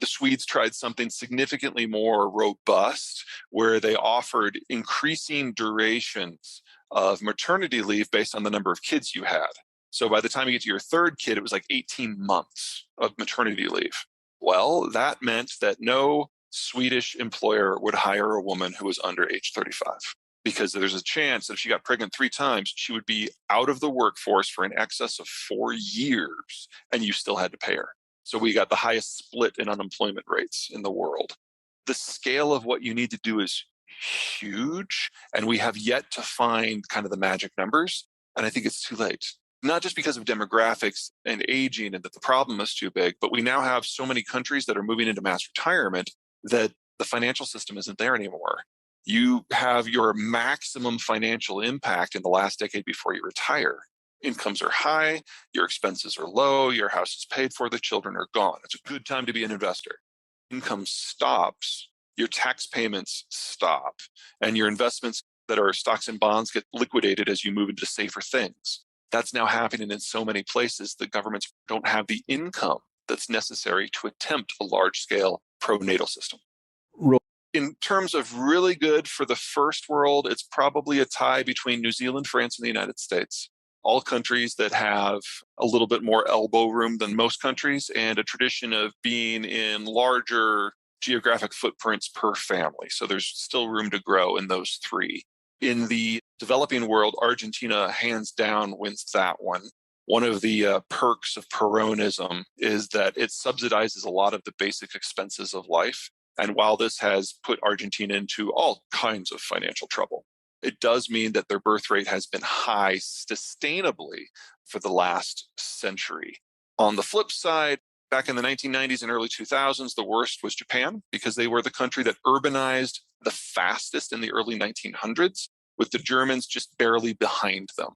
The Swedes tried something significantly more robust, where they offered increasing durations of maternity leave based on the number of kids you had. So by the time you get to your third kid, it was like 18 months of maternity leave. Well, that meant that no Swedish employer would hire a woman who was under age 35, because there's a chance that if she got pregnant 3 times, she would be out of the workforce for in excess of 4 years, and you still had to pay her. So we got the highest split in unemployment rates in the world. The scale of what you need to do is huge, and we have yet to find kind of the magic numbers. And I think it's too late. Not just because of demographics and aging and that the problem is too big, but we now have so many countries that are moving into mass retirement that the financial system isn't there anymore. You have your maximum financial impact in the last decade before you retire. Incomes are high, your expenses are low, your house is paid for, the children are gone. It's a good time to be an investor. Income stops, your tax payments stop, and your investments that are stocks and bonds get liquidated as you move into safer things. That's now happening in so many places. The governments don't have the income that's necessary to attempt a large-scale pro-natal system. In terms of really good for the first world, it's probably a tie between New Zealand, France, and the United States. All countries that have a little bit more elbow room than most countries and a tradition of being in larger geographic footprints per family. So there's still room to grow in those 3. In the developing world, Argentina hands down wins that one. One of the perks of Peronism is that it subsidizes a lot of the basic expenses of life. And while this has put Argentina into all kinds of financial trouble, it does mean that their birth rate has been high sustainably for the last century. On the flip side, back in the 1990s and early 2000s, the worst was Japan, because they were the country that urbanized the fastest in the early 1900s, with the Germans just barely behind them.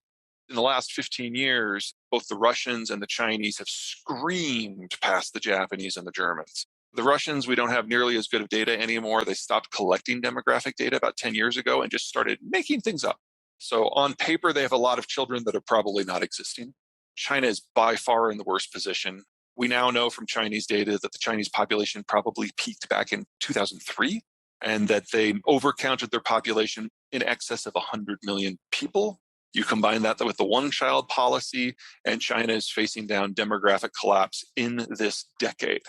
In the last 15 years, both the Russians and the Chinese have screamed past the Japanese and the Germans. The Russians, we don't have nearly as good of data anymore. They stopped collecting demographic data about 10 years ago and just started making things up. So on paper, they have a lot of children that are probably not existing. China is by far in the worst position. We now know from Chinese data that the Chinese population probably peaked back in 2003, and that they overcounted their population in excess of 100 million people. You combine that with the one-child policy, and China is facing down demographic collapse in this decade.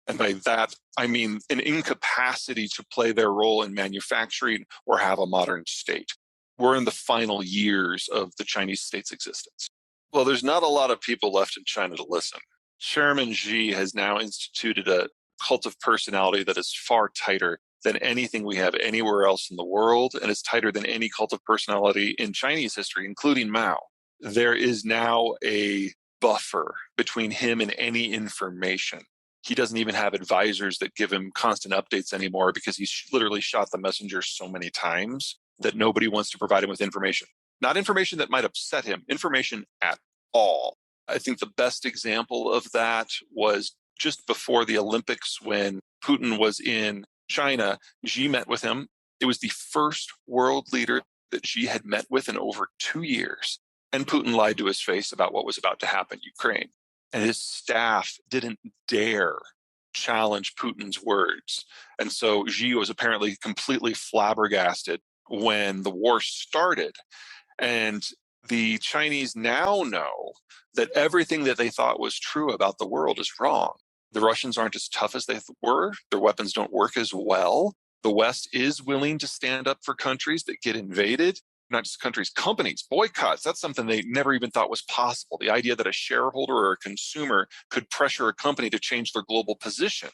And by that, I mean an incapacity to play their role in manufacturing or have a modern state. We're in the final years of the Chinese state's existence. Well, there's not a lot of people left in China to listen. Chairman Xi has now instituted a cult of personality that is far tighter than anything we have anywhere else in the world, and it's tighter than any cult of personality in Chinese history, including Mao. There is now a buffer between him and any information. He doesn't even have advisors that give him constant updates anymore, because he's literally shot the messenger so many times that nobody wants to provide him with information. Not information that might upset him, information at all. I think the best example of that was just before the Olympics, when Putin was in China. Xi met with him. It was the first world leader that Xi had met with in over 2 years. And Putin lied to his face about what was about to happen in Ukraine. And his staff didn't dare challenge Putin's words. And so Xi was apparently completely flabbergasted when the war started. And the Chinese now know that everything that they thought was true about the world is wrong. The Russians aren't as tough as they were. Their weapons don't work as well. The West is willing to stand up for countries that get invaded. Not just countries, companies, boycotts. That's something they never even thought was possible. The idea that a shareholder or a consumer could pressure a company to change their global position.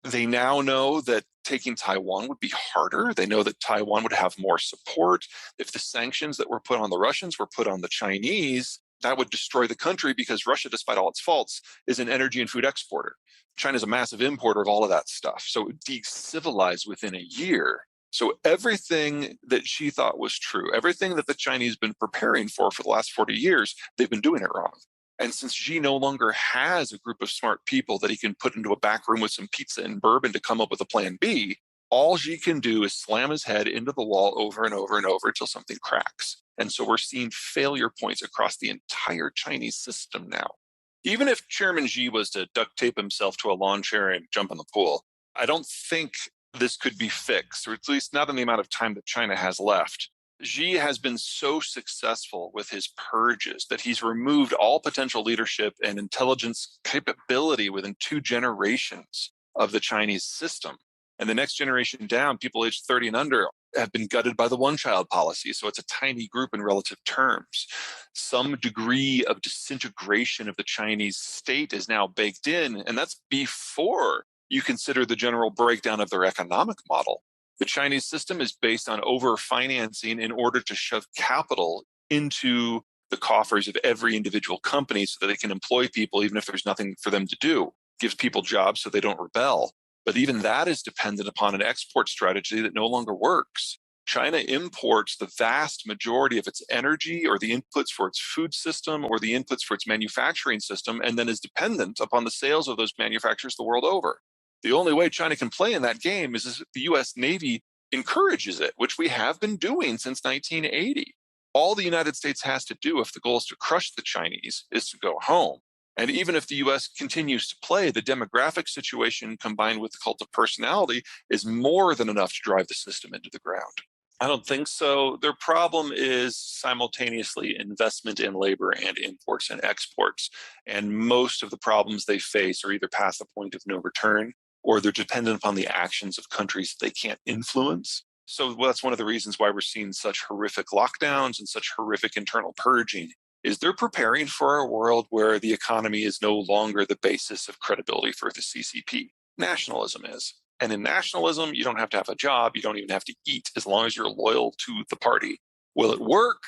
They now know that taking Taiwan would be harder. They know that Taiwan would have more support. If the sanctions that were put on the Russians were put on the Chinese, that would destroy the country, because Russia, despite all its faults, is an energy and food exporter. China's a massive importer of all of that stuff. So it would de-civilize within a year. So everything that she thought was true, everything that the Chinese have been preparing for the last 40 years, they've been doing it wrong. And since Xi no longer has a group of smart people that he can put into a back room with some pizza and bourbon to come up with a plan B, all Xi can do is slam his head into the wall over and over and over until something cracks. And so we're seeing failure points across the entire Chinese system now. Even if Chairman Xi was to duct tape himself to a lawn chair and jump in the pool, I don't think this could be fixed, or at least not in the amount of time that China has left. Xi has been so successful with his purges that he's removed all potential leadership and intelligence capability within 2 generations of the Chinese system. And the next generation down, people aged 30 and under, have been gutted by the one-child policy. So it's a tiny group in relative terms. Some degree of disintegration of the Chinese state is now baked in, and that's before you consider the general breakdown of their economic model. The Chinese system is based on over-financing in order to shove capital into the coffers of every individual company so that they can employ people even if there's nothing for them to do. It gives people jobs so they don't rebel. But even that is dependent upon an export strategy that no longer works. China imports the vast majority of its energy or the inputs for its food system or the inputs for its manufacturing system, and then is dependent upon the sales of those manufacturers the world over. The only way China can play in that game is if the US Navy encourages it, which we have been doing since 1980. All the United States has to do if the goal is to crush the Chinese is to go home. And even if the US continues to play, the demographic situation combined with the cult of personality is more than enough to drive the system into the ground. I don't think so. Their problem is simultaneously investment in labor and imports and exports. And most of the problems they face are either past the point of no return or they're dependent upon the actions of countries they can't influence. So that's one of the reasons why we're seeing such horrific lockdowns and such horrific internal purging is they're preparing for a world where the economy is no longer the basis of credibility for the CCP. Nationalism is. And in nationalism, you don't have to have a job. You don't even have to eat as long as you're loyal to the party. Will it work?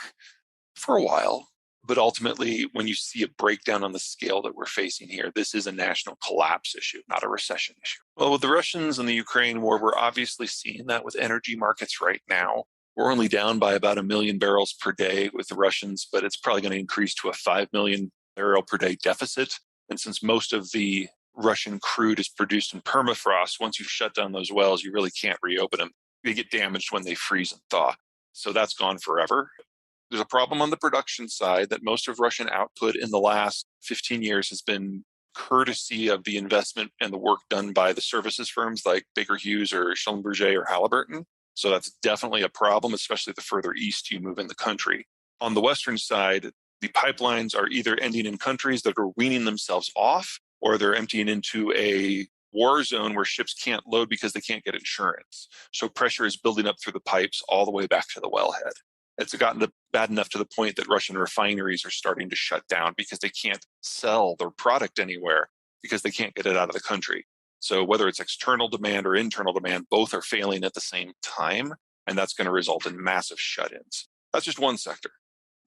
For a while. But ultimately, when you see a breakdown on the scale that we're facing here, this is a national collapse issue, not a recession issue. Well, with the Russians and the Ukraine war, we're obviously seeing that with energy markets right now. We're only down by about 1 million barrels per day with the Russians, but it's probably going to increase to a 5 million barrel per day deficit. And since most of the Russian crude is produced in permafrost, once you shut down those wells, you really can't reopen them. They get damaged when they freeze and thaw. So that's gone forever. There's a problem on the production side that most of Russian output in the last 15 years has been courtesy of the investment and the work done by the services firms like Baker Hughes or Schlumberger or Halliburton. So that's definitely a problem, especially the further east you move in the country. On the Western side, the pipelines are either ending in countries that are weaning themselves off, or they're emptying into a war zone where ships can't load because they can't get insurance. So pressure is building up through the pipes all the way back to the wellhead. It's gotten bad enough to the point that Russian refineries are starting to shut down because they can't sell their product anywhere because they can't get it out of the country. So whether it's external demand or internal demand, both are failing at the same time, and that's going to result in massive shut-ins. That's just one sector.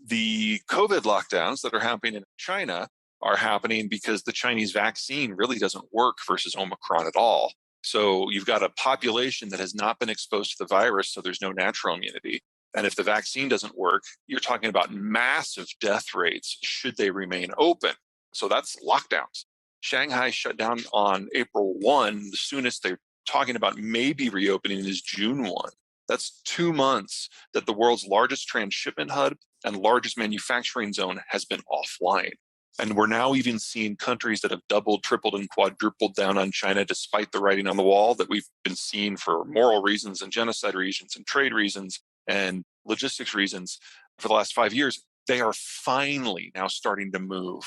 The COVID lockdowns that are happening in China are happening because the Chinese vaccine really doesn't work versus Omicron at all. So you've got a population that has not been exposed to the virus, so there's no natural immunity. And if the vaccine doesn't work, you're talking about massive death rates should they remain open. So that's lockdowns. Shanghai shut down on April 1. The soonest they're talking about maybe reopening is June 1. That's 2 months that the world's largest transshipment hub and largest manufacturing zone has been offline. And we're now even seeing countries that have doubled, tripled, and quadrupled down on China despite the writing on the wall that we've been seeing for moral reasons and genocide reasons and trade reasons and logistics reasons for the last 5 years. They are finally now starting to move.